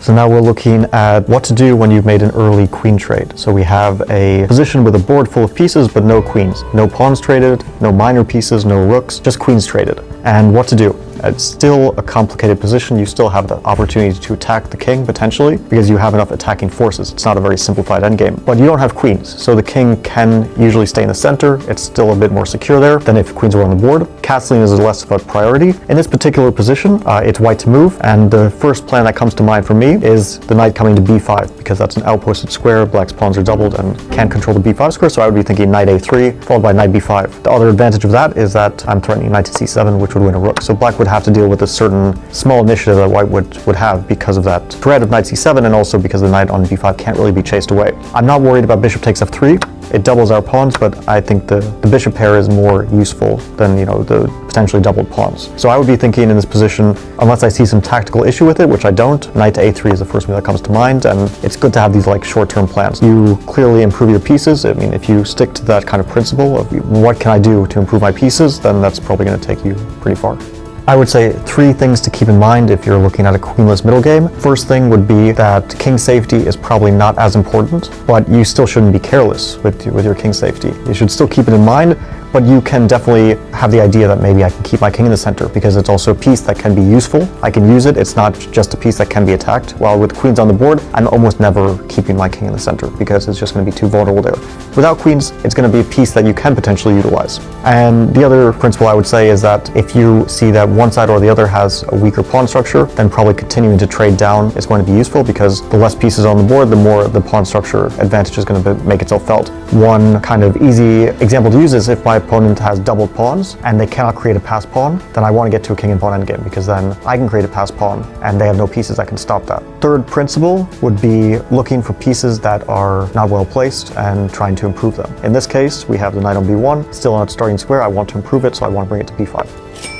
So now we're looking at what to do when you've made an early queen trade. So we have a position with a board full of pieces, but no queens. No pawns traded, no minor pieces, no rooks, just queens traded. And what to do? It's still a complicated position. You still have the opportunity to attack the king, potentially, because you have enough attacking forces. It's not a very simplified endgame. But you don't have queens, so the king can usually stay in the center. It's still a bit more secure there than if queens were on the board. Castling is less of a priority. In this particular position, it's white to move, and the first plan that comes to mind for me is the knight coming to b5, because that's an outposted square, black's pawns are doubled and can't control the b5 square, so I would be thinking knight a3, followed by knight b5. The other advantage of that is that I'm threatening knight to c7, which would win a rook, so black would have to deal with a certain small initiative that white would have because of that threat of knight c7, and also because the knight on b5 can't really be chased away. I'm not worried about bishop takes f3. It doubles our pawns, but I think the bishop pair is more useful than, you know, the potentially doubled pawns. So I would be thinking in this position, unless I see some tactical issue with it, which I don't, knight to a3 is the first move that comes to mind, and it's good to have these like short-term plans. You clearly improve your pieces. I mean, if you stick to that kind of principle of what can I do to improve my pieces, then that's probably going to take you pretty far. I would say 3 things to keep in mind if you're looking at a queenless middle game. First thing would be that king safety is probably not as important, but you still shouldn't be careless with your king safety. You should still keep it in mind, but you can definitely have the idea that maybe I can keep my king in the center because it's also a piece that can be useful. I can use it. It's not just a piece that can be attacked. While with queens on the board, I'm almost never keeping my king in the center because it's just going to be too vulnerable there. Without queens, it's going to be a piece that you can potentially utilize. And the other principle I would say is that if you see that one side or the other has a weaker pawn structure, then probably continuing to trade down is going to be useful because the less pieces on the board, the more the pawn structure advantage is going to make itself felt. One kind of easy example to use is if my opponent has doubled pawns and they cannot create a passed pawn, then I want to get to a king and pawn endgame because then I can create a passed pawn and they have no pieces that can stop that. Third principle would be looking for pieces that are not well placed and trying to improve them. In this case, we have the knight on b1, still on its starting square. I want to improve it, so I want to bring it to b5.